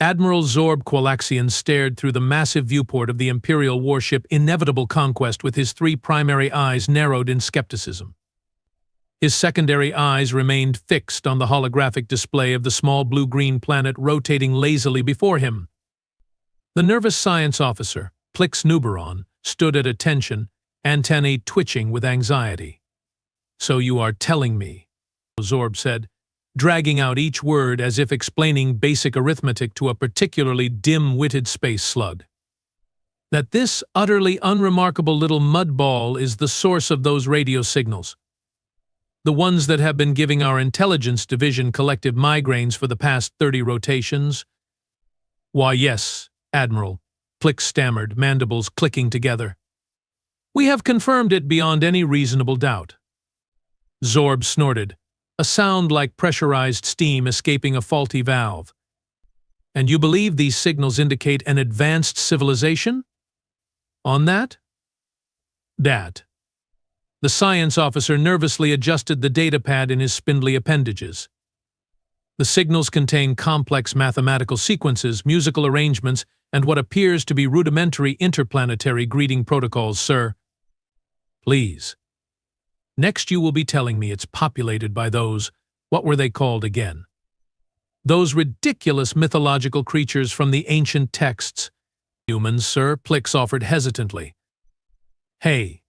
Admiral Zorb Qualaxian stared through the massive viewport of the Imperial warship Inevitable Conquest with his three primary eyes narrowed in skepticism. His secondary eyes remained fixed on the holographic display of the small blue-green planet rotating lazily before him. The nervous science officer, Plix Nuberon, stood at attention, antennae twitching with anxiety. "So you are telling me," Zorb said, dragging out each word as if explaining basic arithmetic to a particularly dim-witted space slug, "that this utterly unremarkable little mud ball is the source of those radio signals. The ones that have been giving our intelligence division collective migraines for the past 30 rotations?" "Why, yes, Admiral," Plix stammered, mandibles clicking together. "We have confirmed it beyond any reasonable doubt." Zorb snorted, a sound like pressurized steam escaping a faulty valve. "And you believe these signals indicate an advanced civilization? On that?" "Dat." The science officer nervously adjusted the datapad in his spindly appendages. "The signals contain complex mathematical sequences, musical arrangements, and what appears to be rudimentary interplanetary greeting protocols, sir." "Please. Next you will be telling me it's populated by those, what were they called again? Those ridiculous mythological creatures from the ancient texts." "Humans, sir," Plix offered hesitantly. "Hey."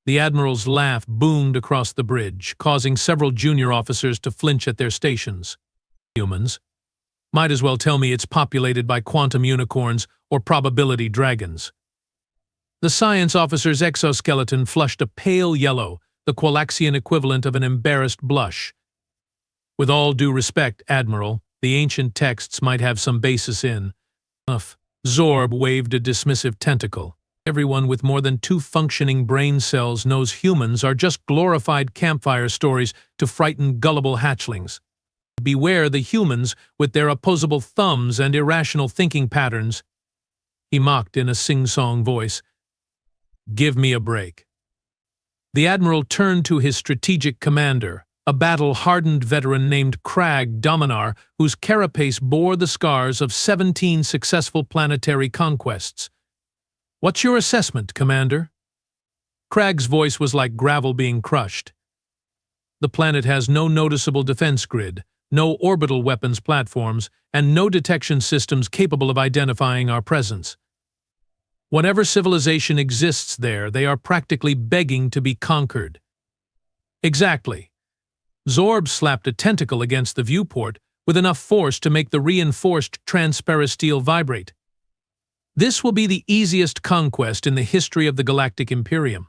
The Admiral's laugh boomed across the bridge, causing several junior officers to flinch at their stations. "Humans? Might as well tell me it's populated by quantum unicorns or probability dragons." The science officer's exoskeleton flushed a pale yellow, the Qualaxian equivalent of an embarrassed blush. "With all due respect, Admiral, the ancient texts might have some basis in..." Zorb waved a dismissive tentacle. "Everyone with more than 2 functioning brain cells knows humans are just glorified campfire stories to frighten gullible hatchlings. Beware the humans with their opposable thumbs and irrational thinking patterns," he mocked in a sing-song voice. "Give me a break." The Admiral turned to his strategic commander, a battle-hardened veteran named Crag Dominar, whose carapace bore the scars of 17 successful planetary conquests. "What's your assessment, Commander?" Crag's voice was like gravel being crushed. "The planet has no noticeable defense grid, no orbital weapons platforms, and no detection systems capable of identifying our presence. Whatever civilization exists there, they are practically begging to be conquered." "Exactly." Zorb slapped a tentacle against the viewport with enough force to make the reinforced transparasteel vibrate. "This will be the easiest conquest in the history of the Galactic Imperium.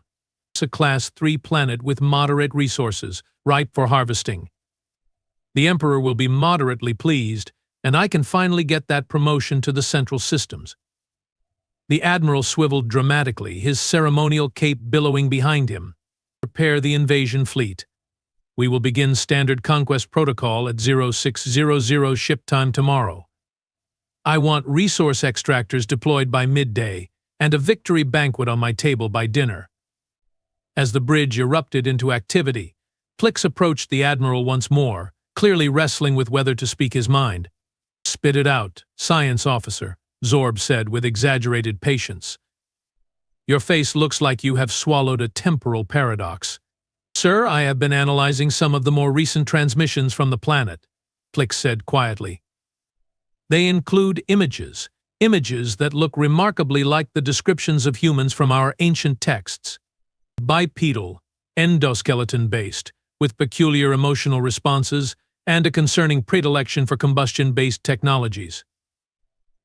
It's a Class 3 planet with moderate resources, ripe for harvesting. The Emperor will be moderately pleased, and I can finally get that promotion to the Central Systems." The Admiral swiveled dramatically, his ceremonial cape billowing behind him. "Prepare the invasion fleet. We will begin Standard Conquest Protocol at 0600 ship time tomorrow. I want resource extractors deployed by midday, and a victory banquet on my table by dinner." As the bridge erupted into activity, Plix approached the Admiral once more, clearly wrestling with whether to speak his mind. "Spit it out, science officer," Zorb said with exaggerated patience. "Your face looks like you have swallowed a temporal paradox." "Sir, I have been analyzing some of the more recent transmissions from the planet," Plix said quietly. "They include images that look remarkably like the descriptions of humans from our ancient texts. Bipedal, endoskeleton-based, with peculiar emotional responses and a concerning predilection for combustion-based technologies."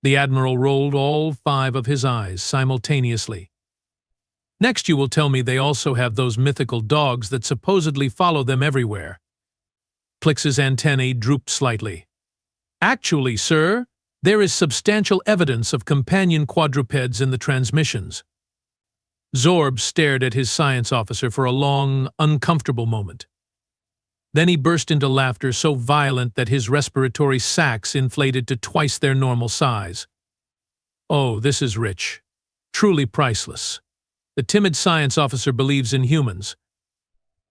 The Admiral rolled all 5 of his eyes simultaneously. "Next you will tell me they also have those mythical dogs that supposedly follow them everywhere." Plix's antennae drooped slightly. "Actually, sir, there is substantial evidence of companion quadrupeds in the transmissions." Zorb stared at his science officer for a long, uncomfortable moment. Then he burst into laughter so violent that his respiratory sacs inflated to twice their normal size. "Oh, this is rich. Truly priceless. The timid science officer believes in humans."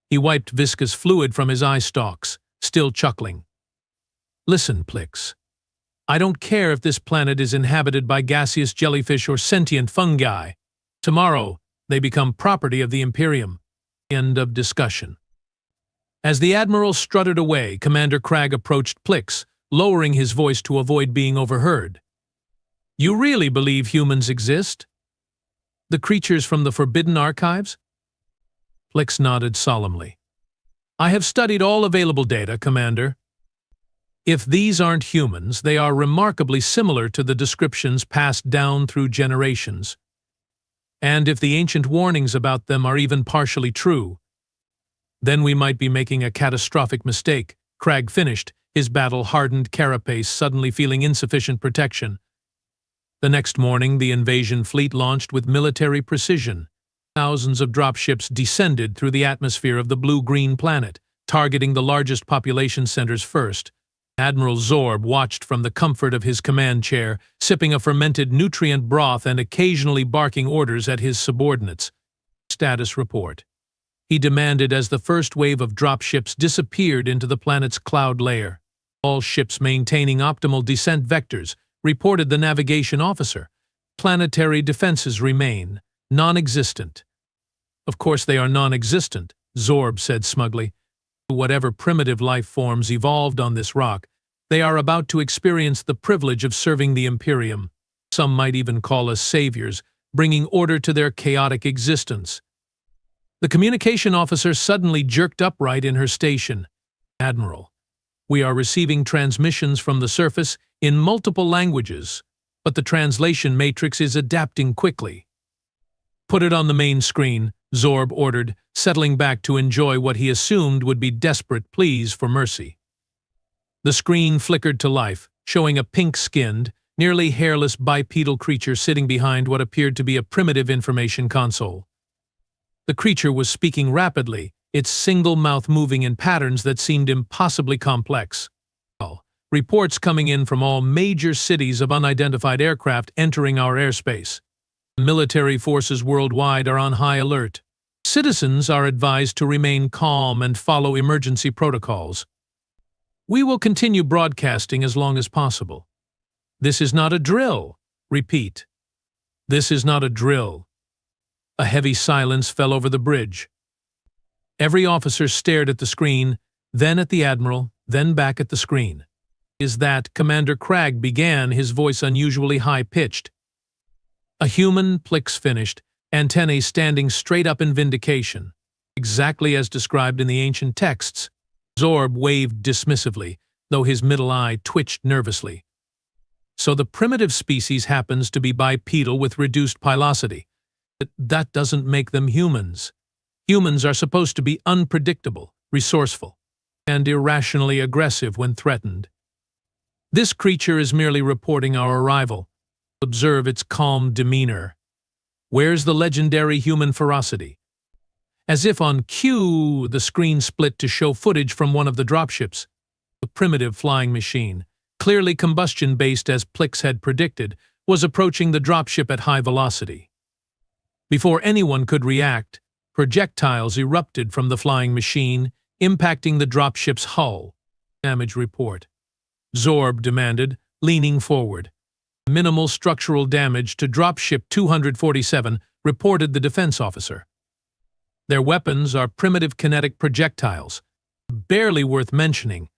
He wiped viscous fluid from his eye stalks, still chuckling. "Listen, Plix. I don't care if this planet is inhabited by gaseous jellyfish or sentient fungi. Tomorrow, they become property of the Imperium. End of discussion. As the Admiral strutted away, Commander Cragg approached Plix, lowering his voice to avoid being overheard. You really believe humans exist? The creatures from the Forbidden Archives? Plix nodded solemnly. I have studied all available data, Commander. If these aren't humans, they are remarkably similar to the descriptions passed down through generations. And if the ancient warnings about them are even partially true, then we might be making a catastrophic mistake, Cragg finished, his battle-hardened carapace suddenly feeling insufficient protection. The next morning, the invasion fleet launched with military precision. Thousands of dropships descended through the atmosphere of the blue-green planet, targeting the largest population centers first. Admiral Zorb watched from the comfort of his command chair, sipping a fermented nutrient broth and occasionally barking orders at his subordinates. Status report. He demanded as the first wave of dropships disappeared into the planet's cloud layer. All ships maintaining optimal descent vectors, reported the navigation officer. Planetary defenses remain non-existent. Of course they are non-existent, Zorb said smugly. Whatever primitive life forms evolved on this rock, they are about to experience the privilege of serving the Imperium. Some might even call us saviors, bringing order to their chaotic existence. The communication officer suddenly jerked upright in her station. Admiral, we are receiving transmissions from the surface in multiple languages, but the translation matrix is adapting quickly. Put it on the main screen, Zorb ordered, settling back to enjoy what he assumed would be desperate pleas for mercy. The screen flickered to life, showing a pink-skinned, nearly hairless bipedal creature sitting behind what appeared to be a primitive information console. The creature was speaking rapidly, its single mouth moving in patterns that seemed impossibly complex. Reports coming in from all major cities of unidentified aircraft entering our airspace. Military forces worldwide are on high alert. Citizens are advised to remain calm and follow emergency protocols. We will continue broadcasting as long as possible. This is not a drill. Repeat. This is not a drill. A heavy silence fell over the bridge. Every officer stared at the screen, then at the Admiral, then back at the screen. Is that Commander Cragg began, his voice unusually high-pitched. A human, Plix finished, antennae standing straight up in vindication. Exactly as described in the ancient texts. Zorb waved dismissively, though his middle eye twitched nervously. So the primitive species happens to be bipedal with reduced pilosity. That doesn't make them humans. Humans are supposed to be unpredictable, resourceful, and irrationally aggressive when threatened. This creature is merely reporting our arrival. Observe its calm demeanor. Where's the legendary human ferocity? As if on cue, the screen split to show footage from one of the dropships. The primitive flying machine, clearly combustion-based as Plix had predicted, was approaching the dropship at high velocity. Before anyone could react, projectiles erupted from the flying machine, impacting the dropship's hull. Damage report. Zorb demanded, leaning forward. Minimal structural damage to dropship 247, reported the defense officer. Their weapons are primitive kinetic projectiles, barely worth mentioning.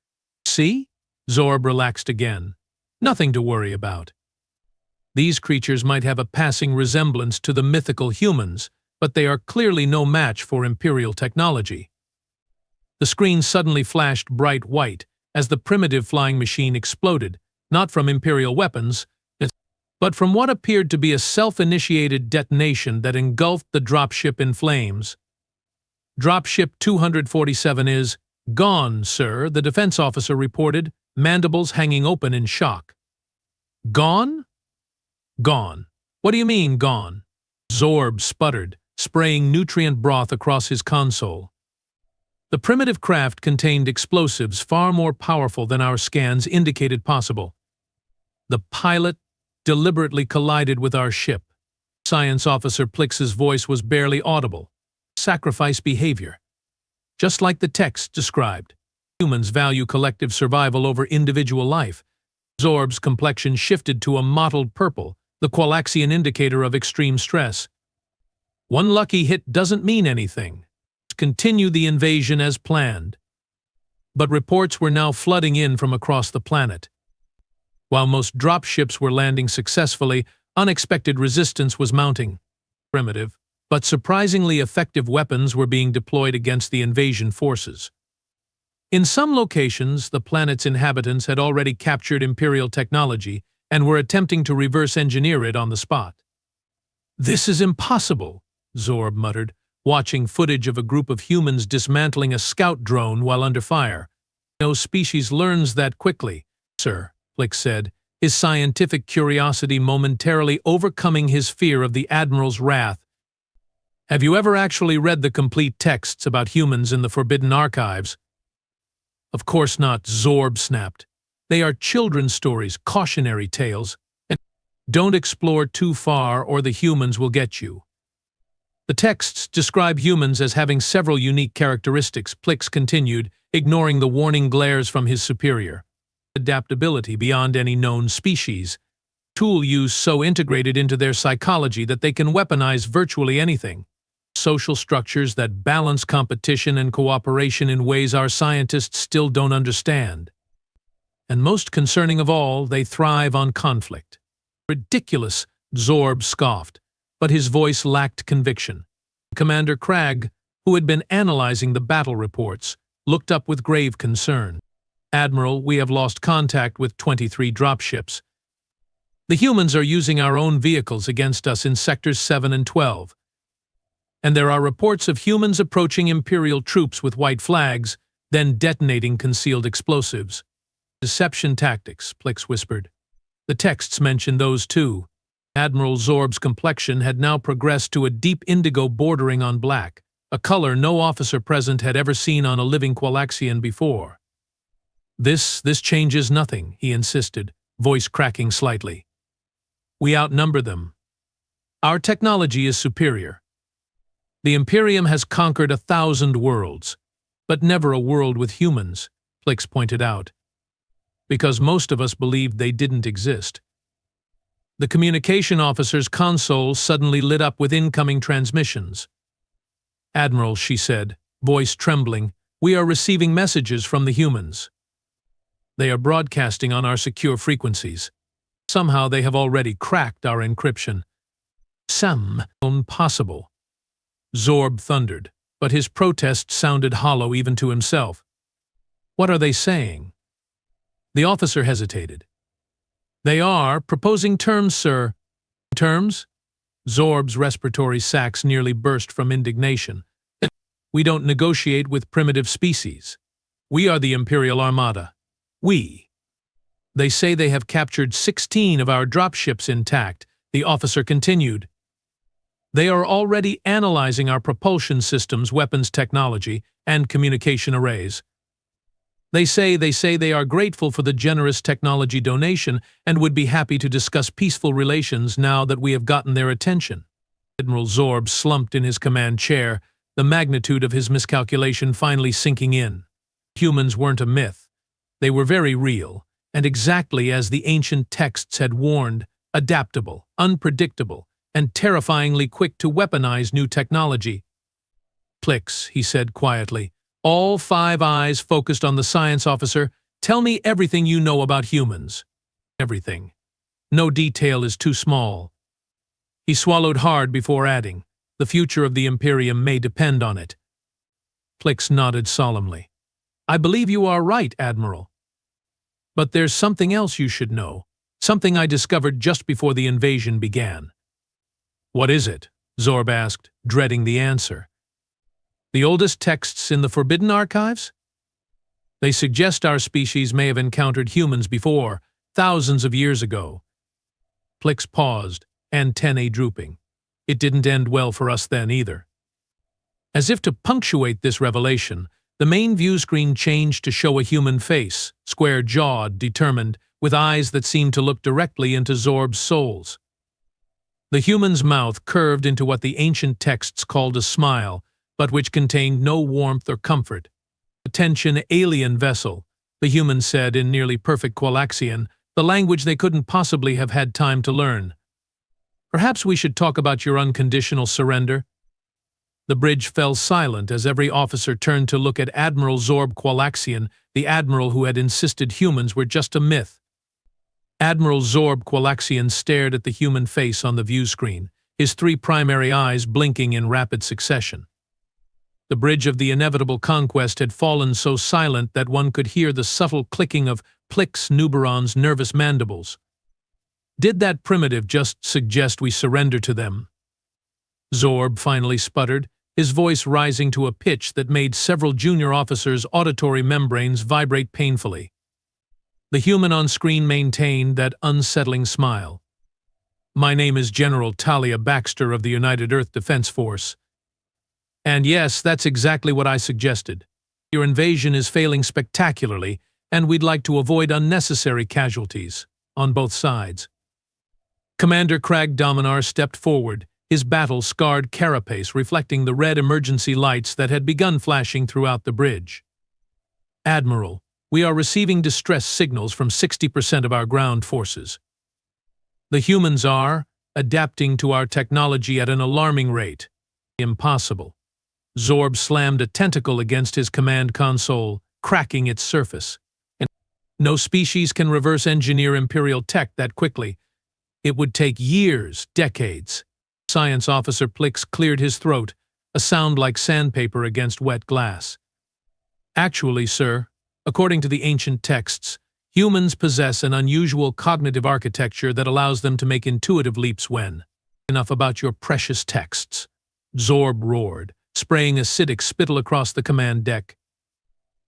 See? Zorb relaxed again. Nothing to worry about. These creatures might have a passing resemblance to the mythical humans, but they are clearly no match for Imperial technology. The screen suddenly flashed bright white as the primitive flying machine exploded, not from Imperial weapons, but from what appeared to be a self-initiated detonation that engulfed the dropship in flames. Dropship 247 is gone, sir, the defense officer reported, mandibles hanging open in shock. Gone? Gone. What do you mean, gone? Zorb sputtered, spraying nutrient broth across his console. The primitive craft contained explosives far more powerful than our scans indicated possible. The pilot deliberately collided with our ship. Science Officer Plix's voice was barely audible. Sacrifice behavior. Just like the text described. Humans value collective survival over individual life. Zorb's complexion shifted to a mottled purple, the Qualaxian indicator of extreme stress. One lucky hit doesn't mean anything. Continue the invasion as planned. But reports were now flooding in from across the planet. While most dropships were landing successfully, unexpected resistance was mounting. Primitive, but surprisingly effective weapons were being deployed against the invasion forces. In some locations, the planet's inhabitants had already captured Imperial technology and were attempting to reverse engineer it on the spot. "This is impossible," Zorb muttered, watching footage of a group of humans dismantling a scout drone while under fire. "No species learns that quickly, sir," Flick said, his scientific curiosity momentarily overcoming his fear of the Admiral's wrath. "Have you ever actually read the complete texts about humans in the Forbidden Archives?" "Of course not," Zorb snapped. "They are children's stories, cautionary tales. And don't explore too far or the humans will get you." "The texts describe humans as having several unique characteristics," Plix continued, ignoring the warning glares from his superior. "Adaptability beyond any known species. Tool use so integrated into their psychology that they can weaponize virtually anything. Social structures that balance competition and cooperation in ways our scientists still don't understand. And most concerning of all, they thrive on conflict." "Ridiculous," Zorb scoffed, but his voice lacked conviction. Commander Cragg, who had been analyzing the battle reports, looked up with grave concern. "Admiral, we have lost contact with 23 dropships. The humans are using our own vehicles against us in Sectors 7 and 12. And there are reports of humans approaching Imperial troops with white flags, then detonating concealed explosives." "Deception tactics," Plix whispered. "The texts mention those too." Admiral Zorb's complexion had now progressed to a deep indigo bordering on black, a color no officer present had ever seen on a living Qualaxian before. This changes nothing," he insisted, voice cracking slightly. "We outnumber them. Our technology is superior. The Imperium has conquered 1,000 worlds, but never a world with humans," Plix pointed out, "because most of us believed they didn't exist." The communication officer's console suddenly lit up with incoming transmissions. "Admiral," she said, voice trembling, "we are receiving messages from the humans. They are broadcasting on our secure frequencies. Somehow they have already cracked our encryption." "Impossible," Zorb thundered, but his protest sounded hollow even to himself. "What are they saying?" The officer hesitated. "They are proposing terms, sir." "Terms?" Zorb's respiratory sacs nearly burst from indignation. "We don't negotiate with primitive species. We are the Imperial Armada. We. They say they have captured 16 of our dropships intact," the officer continued. "They are already analyzing our propulsion systems, weapons technology, and communication arrays. They say they are grateful for the generous technology donation and would be happy to discuss peaceful relations now that we have gotten their attention." Admiral Zorb slumped in his command chair, the magnitude of his miscalculation finally sinking in. Humans weren't a myth. They were very real, and exactly as the ancient texts had warned, adaptable, unpredictable, and terrifyingly quick to weaponize new technology. "Plix," he said quietly, all 5 eyes focused on the science officer, "tell me everything you know about humans." "Everything. No detail is too small." He swallowed hard before adding, "The future of the Imperium may depend on it." Plix nodded solemnly. "I believe you are right, Admiral. But there's something else you should know, something I discovered just before the invasion began." "What is it?" Zorb asked, dreading the answer. "The oldest texts in the Forbidden Archives? They suggest our species may have encountered humans before, thousands of years ago." Plix paused, antennae drooping. It didn't end well for us then either. As if to punctuate this revelation, the main view screen changed to show a human face, square-jawed, determined, with eyes that seemed to look directly into Zorb's souls. The human's mouth curved into what the ancient texts called a smile, but which contained no warmth or comfort. "Attention, alien vessel," the human said in nearly perfect Qualaxian, the language they couldn't possibly have had time to learn. Perhaps we should talk about your unconditional surrender? The bridge fell silent as every officer turned to look at Admiral Zorb Qualaxian, the admiral who had insisted humans were just a myth. Admiral Zorb Qualaxian stared at the human face on the view screen, his three primary eyes blinking in rapid succession. The bridge of the inevitable conquest had fallen so silent that one could hear the subtle clicking of Plix Nuberon's nervous mandibles. Did that primitive just suggest we surrender to them? Zorb finally sputtered, his voice rising to a pitch that made several junior officers' auditory membranes vibrate painfully. The human on screen maintained that unsettling smile. My name is General Talia Baxter of the United Earth Defense Force. And yes, that's exactly what I suggested. Your invasion is failing spectacularly, and we'd like to avoid unnecessary casualties on both sides. Commander Crag Dominar stepped forward, his battle-scarred carapace reflecting the red emergency lights that had begun flashing throughout the bridge. Admiral, we are receiving distress signals from 60% of our ground forces. The humans are adapting to our technology at an alarming rate. Impossible. Zorb slammed a tentacle against his command console, cracking its surface. And no species can reverse engineer Imperial tech that quickly. It would take years, decades. Science Officer Plix cleared his throat, a sound like sandpaper against wet glass. Actually, sir, according to the ancient texts, humans possess an unusual cognitive architecture that allows them to make intuitive leaps when. Enough about your precious texts. Zorb roared, spraying acidic spittle across the command deck.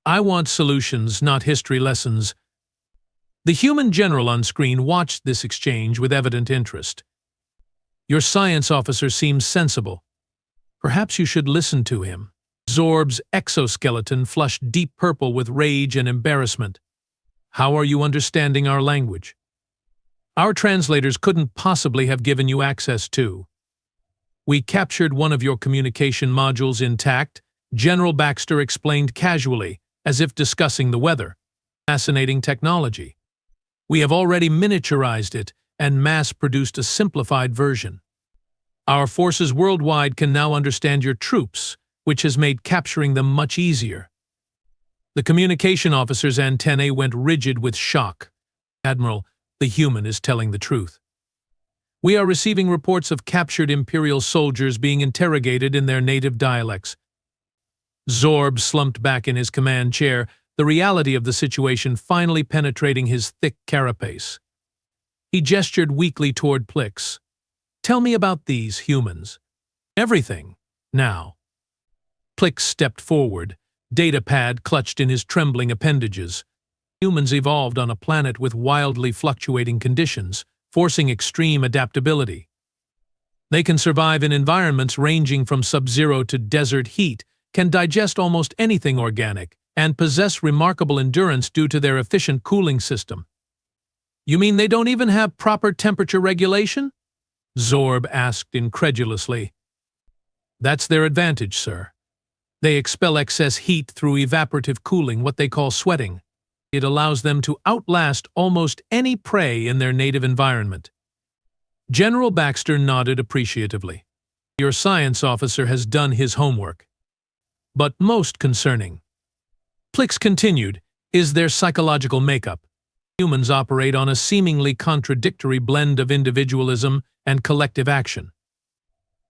I want solutions, not history lessons. The human general on screen watched this exchange with evident interest. Your science officer seems sensible. Perhaps you should listen to him. Zorb's exoskeleton flushed deep purple with rage and embarrassment. How are you understanding our language? Our translators couldn't possibly have given you access to. We captured one of your communication modules intact, General Baxter explained casually, as if discussing the weather. Fascinating technology. We have already miniaturized it and mass-produced a simplified version. Our forces worldwide can now understand your troops, which has made capturing them much easier. The communication officer's antennae went rigid with shock. Admiral, the human is telling the truth. We are receiving reports of captured Imperial soldiers being interrogated in their native dialects. Zorb slumped back in his command chair, the reality of the situation finally penetrating his thick carapace. He gestured weakly toward Plix. Tell me about these humans. Everything, now. Plix stepped forward, datapad clutched in his trembling appendages. Humans evolved on a planet with wildly fluctuating conditions, forcing extreme adaptability. They can survive in environments ranging from sub-zero to desert heat, can digest almost anything organic, and possess remarkable endurance due to their efficient cooling system. You mean they don't even have proper temperature regulation? Zorb asked incredulously. That's their advantage, sir. They expel excess heat through evaporative cooling, what they call sweating. It allows them to outlast almost any prey in their native environment. General Baxter nodded appreciatively. Your science officer has done his homework. But most concerning, Plix continued, is their psychological makeup. Humans operate on a seemingly contradictory blend of individualism and collective action.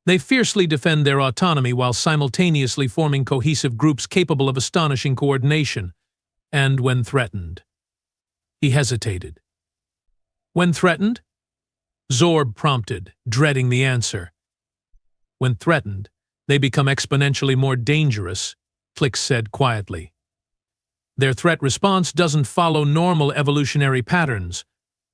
They fiercely defend their autonomy while simultaneously forming cohesive groups capable of astonishing coordination, and when threatened. He hesitated. When threatened? Zorb prompted, dreading the answer. When threatened, they become exponentially more dangerous, Plix said quietly. Their threat response doesn't follow normal evolutionary patterns.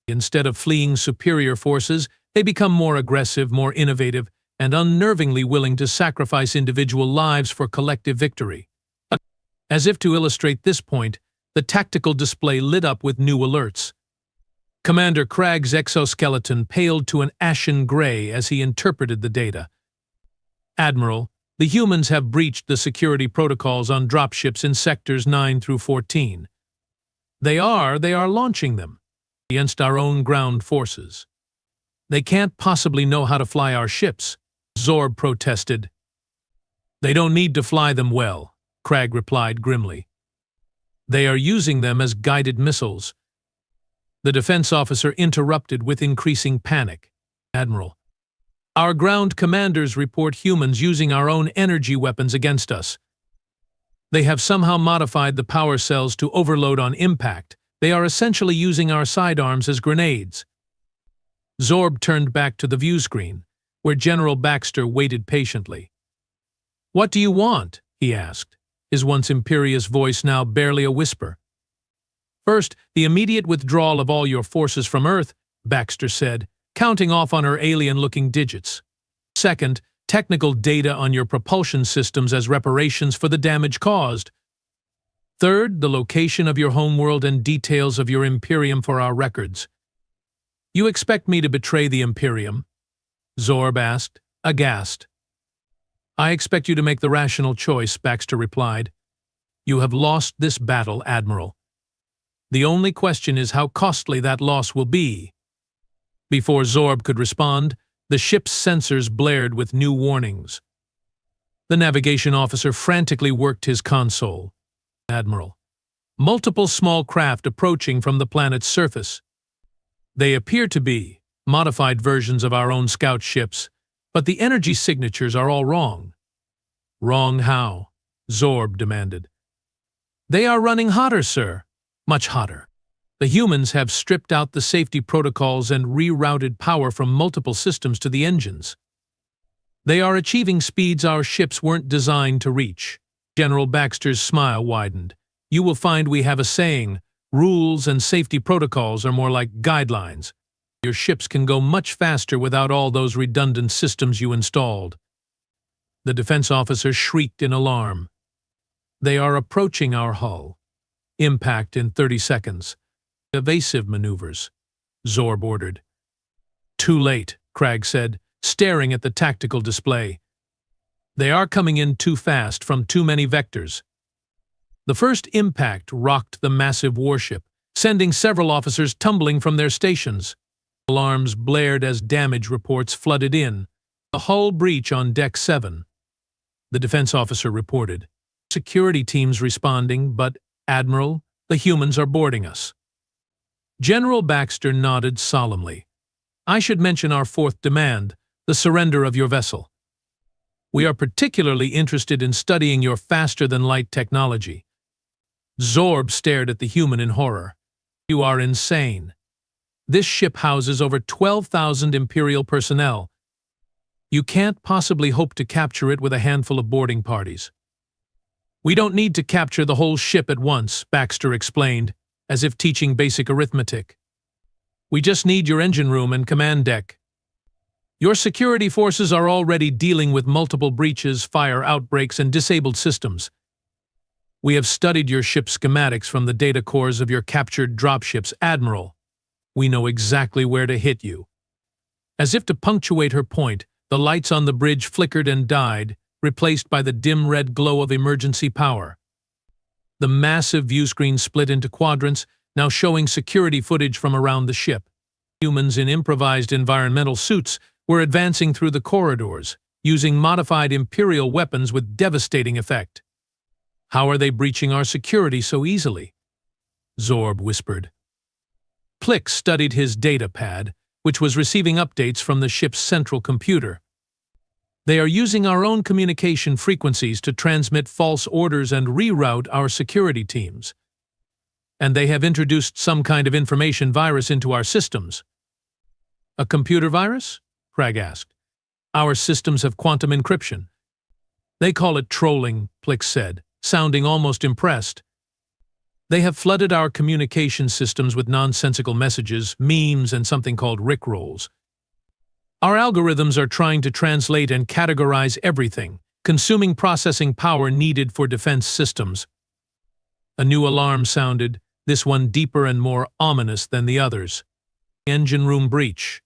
Instead of fleeing superior forces, they become more aggressive, more innovative, and unnervingly willing to sacrifice individual lives for collective victory. As if to illustrate this point, the tactical display lit up with new alerts. Commander Crag's exoskeleton paled to an ashen gray as he interpreted the data. Admiral, the humans have breached the security protocols on dropships in sectors 9 through 14. They are launching them. against our own ground forces. They can't possibly know how to fly our ships, Zorb protested. They don't need to fly them well, Crag replied grimly. They are using them as guided missiles. The defense officer interrupted with increasing panic. Admiral, our ground commanders report humans using our own energy weapons against us. They have somehow modified the power cells to overload on impact. They are essentially using our sidearms as grenades. Zorb turned back to the view screen, where General Baxter waited patiently. What do you want? He asked, his once imperious voice now barely a whisper. First, the immediate withdrawal of all your forces from Earth, Baxter said, counting off on her alien-looking digits. Second, technical data on your propulsion systems as reparations for the damage caused. Third, the location of your homeworld and details of your Imperium for our records. You expect me to betray the Imperium? Zorb asked, aghast. I expect you to make the rational choice, Baxter replied. You have lost this battle, Admiral. The only question is how costly that loss will be. Before Zorb could respond, the ship's sensors blared with new warnings. The navigation officer frantically worked his console. Admiral, multiple small craft approaching from the planet's surface. They appear to be modified versions of our own scout ships, but the energy signatures are all wrong. Wrong how? Zorb demanded. They are running hotter, sir. Much hotter. The humans have stripped out the safety protocols and rerouted power from multiple systems to the engines. They are achieving speeds our ships weren't designed to reach. General Baxter's smile widened. You will find we have a saying, rules and safety protocols are more like guidelines. Your ships can go much faster without all those redundant systems you installed. The defense officer shrieked in alarm. They are approaching our hull. Impact in 30 seconds. Evasive maneuvers, Zorb ordered. Too late, Crag said, staring at the tactical display. They are coming in too fast from too many vectors. The first impact rocked the massive warship, sending several officers tumbling from their stations. Alarms blared as damage reports flooded in. A hull breach on Deck 7. The defense officer reported. Security teams responding, but, Admiral, the humans are boarding us. General Baxter nodded solemnly. I should mention our fourth demand, the surrender of your vessel. We are particularly interested in studying your faster-than-light technology. Zorb stared at the human in horror. You are insane. This ship houses over 12,000 Imperial personnel. You can't possibly hope to capture it with a handful of boarding parties. We don't need to capture the whole ship at once, Baxter explained, as if teaching basic arithmetic. We just need your engine room and command deck. Your security forces are already dealing with multiple breaches, fire outbreaks, and disabled systems. We have studied your ship's schematics from the data cores of your captured dropships, Admiral. We know exactly where to hit you. As if to punctuate her point, the lights on the bridge flickered and died, replaced by the dim red glow of emergency power. The massive viewscreen split into quadrants, now showing security footage from around the ship. Humans in improvised environmental suits were advancing through the corridors, using modified Imperial weapons with devastating effect. How are they breaching our security so easily? Zorb whispered. Plick studied his data pad, which was receiving updates from the ship's central computer. They are using our own communication frequencies to transmit false orders and reroute our security teams. And they have introduced some kind of information virus into our systems. A computer virus? Crag asked. Our systems have quantum encryption. They call it trolling, Plick said, sounding almost impressed. They have flooded our communication systems with nonsensical messages, memes, and something called rickrolls. Our algorithms are trying to translate and categorize everything, consuming processing power needed for defense systems. A new alarm sounded, this one deeper and more ominous than the others. Engine room breach.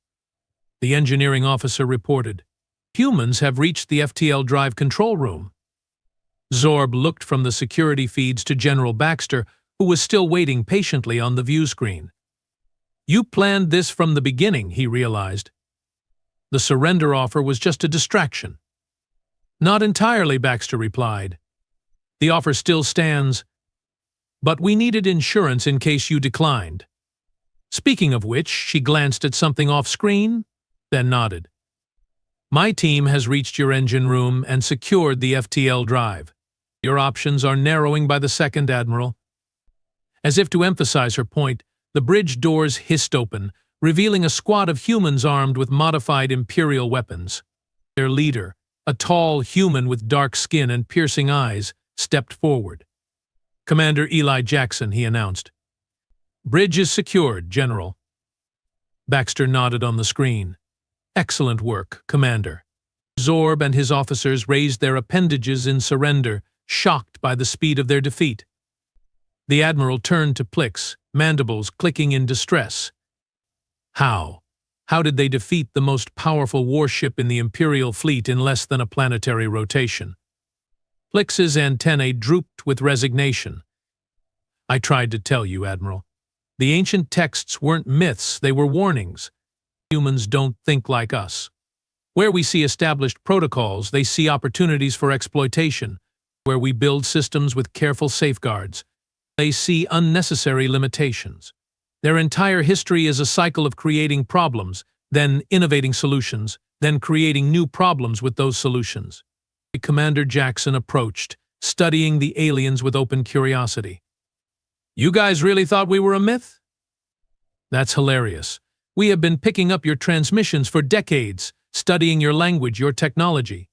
The engineering officer reported. Humans have reached the FTL drive control room. Zorb looked from the security feeds to General Baxter, who was still waiting patiently on the view screen. You planned this from the beginning, he realized. The surrender offer was just a distraction. Not entirely, Baxter replied. The offer still stands, but we needed insurance in case you declined. Speaking of which, she glanced at something off-screen, then nodded. My team has reached your engine room and secured the FTL drive. Your options are narrowing by the second, Admiral. As if to emphasize her point, the bridge doors hissed open, revealing a squad of humans armed with modified Imperial weapons. Their leader, a tall human with dark skin and piercing eyes, stepped forward. Commander Eli Jackson, he announced. Bridge is secured, General. Baxter nodded on the screen. Excellent work, Commander. Zorb and his officers raised their appendages in surrender, shocked by the speed of their defeat. The Admiral turned to Plix, mandibles clicking in distress. How? How did they defeat the most powerful warship in the Imperial fleet in less than a planetary rotation? Plix's antennae drooped with resignation. I tried to tell you, Admiral. The ancient texts weren't myths, they were warnings. Humans don't think like us. Where we see established protocols, they see opportunities for exploitation. Where we build systems with careful safeguards, they see unnecessary limitations. Their entire history is a cycle of creating problems, then innovating solutions, then creating new problems with those solutions. Commander Jackson approached, studying the aliens with open curiosity. You guys really thought we were a myth? That's hilarious. We have been picking up your transmissions for decades, studying your language, your technology.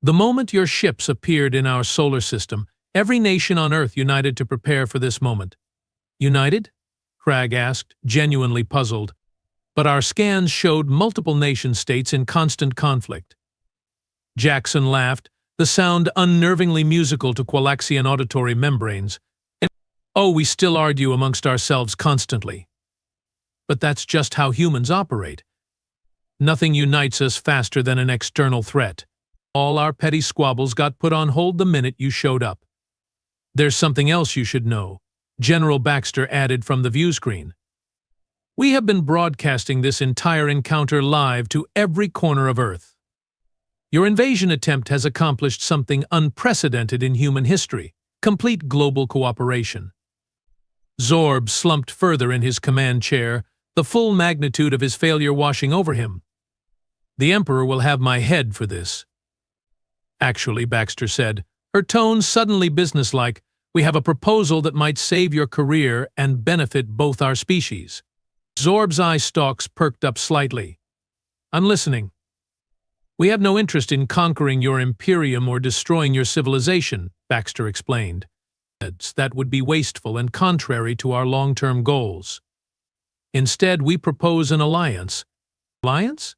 The moment your ships appeared in our solar system, every nation on Earth united to prepare for this moment. United? Cragg asked, genuinely puzzled. But our scans showed multiple nation-states in constant conflict. Jackson laughed, the sound unnervingly musical to Qualaxian auditory membranes. Oh, we still argue amongst ourselves constantly. But that's just how humans operate. Nothing unites us faster than an external threat. All our petty squabbles got put on hold the minute you showed up. There's something else you should know, General Baxter added from the view screen. We have been broadcasting this entire encounter live to every corner of Earth. Your invasion attempt has accomplished something unprecedented in human history, complete global cooperation. Zorb slumped further in his command chair, the full magnitude of his failure washing over him. The Emperor will have my head for this. Actually, Baxter said, her tone suddenly businesslike, we have a proposal that might save your career and benefit both our species. Zorb's eye stalks perked up slightly. I'm listening. We have no interest in conquering your Imperium or destroying your civilization, Baxter explained. That would be wasteful and contrary to our long-term goals. Instead, we propose an alliance. Alliance?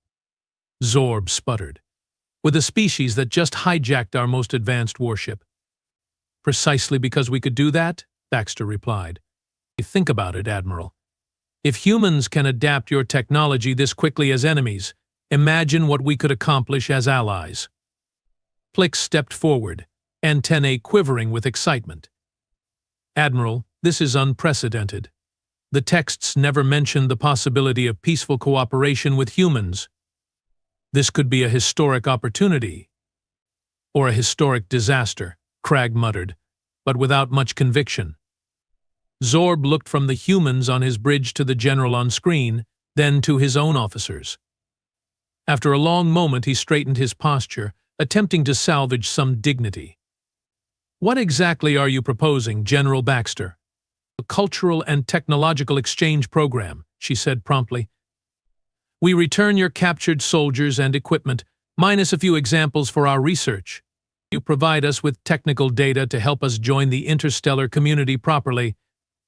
Zorb sputtered. With a species that just hijacked our most advanced warship. Precisely because we could do that, Baxter replied. Think about it, Admiral. If humans can adapt your technology this quickly as enemies, imagine what we could accomplish as allies. Plix stepped forward, antennae quivering with excitement. Admiral, this is unprecedented. The texts never mentioned the possibility of peaceful cooperation with humans. This could be a historic opportunity. Or a historic disaster, Cragg muttered, but without much conviction. Zorb looked from the humans on his bridge to the general on screen, then to his own officers. After a long moment, he straightened his posture, attempting to salvage some dignity. What exactly are you proposing, General Baxter? A cultural and technological exchange program, she said promptly. We return your captured soldiers and equipment, minus a few examples for our research. You provide us with technical data to help us join the interstellar community properly.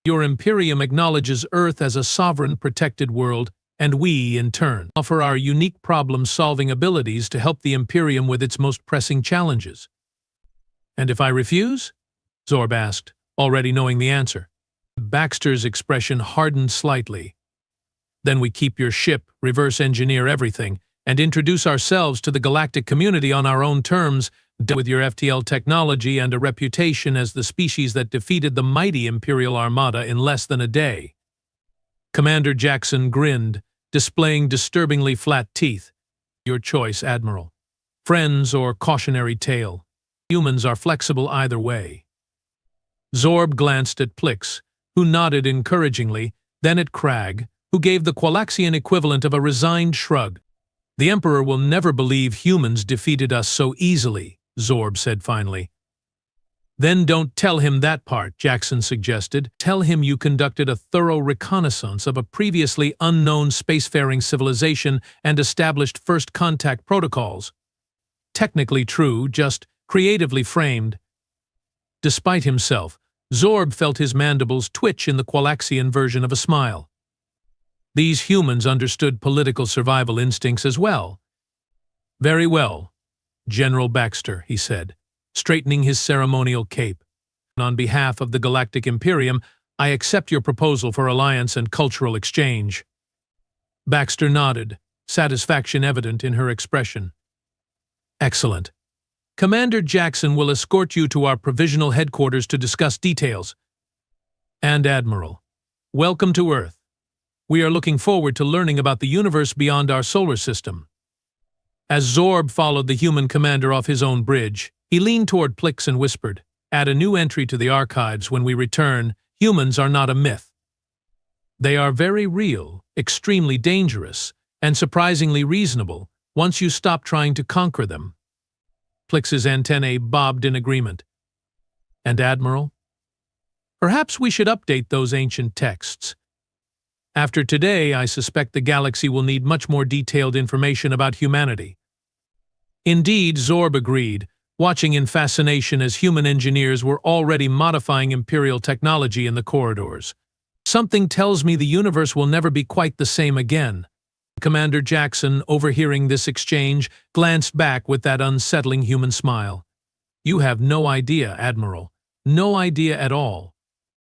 Your Imperium acknowledges Earth as a sovereign, protected world, and we, in turn, offer our unique problem-solving abilities to help the Imperium with its most pressing challenges. And if I refuse? Zorb asked, already knowing the answer. Baxter's expression hardened slightly. Then we keep your ship, reverse engineer everything, and introduce ourselves to the galactic community on our own terms, with your FTL technology and a reputation as the species that defeated the mighty Imperial Armada in less than a day. Commander Jackson grinned, displaying disturbingly flat teeth. Your choice, Admiral. Friends or cautionary tale. Humans are flexible either way. Zorb glanced at Plix, who nodded encouragingly, then at Crag, who gave the Qualaxian equivalent of a resigned shrug. The Emperor will never believe humans defeated us so easily, Zorb said finally. Then don't tell him that part, Jackson suggested. Tell him you conducted a thorough reconnaissance of a previously unknown spacefaring civilization and established first contact protocols. Technically true, just creatively framed. Despite himself, Zorb felt his mandibles twitch in the Qualaxian version of a smile. These humans understood political survival instincts as well. Very well, General Baxter, he said, straightening his ceremonial cape. On behalf of the Galactic Imperium, I accept your proposal for alliance and cultural exchange. Baxter nodded, satisfaction evident in her expression. Excellent. Commander Jackson will escort you to our provisional headquarters to discuss details. And Admiral, welcome to Earth. We are looking forward to learning about the universe beyond our solar system. As Zorb followed the human commander off his own bridge, he leaned toward Plix and whispered, "Add a new entry to the archives when we return. Humans are not a myth. They are very real, extremely dangerous, and surprisingly reasonable once you stop trying to conquer them." Plix's antennae bobbed in agreement. And Admiral? Perhaps we should update those ancient texts. After today, I suspect the galaxy will need much more detailed information about humanity. Indeed, Zorb agreed, watching in fascination as human engineers were already modifying Imperial technology in the corridors. Something tells me the universe will never be quite the same again. Commander Jackson, overhearing this exchange, glanced back with that unsettling human smile. You have no idea, Admiral. No idea at all.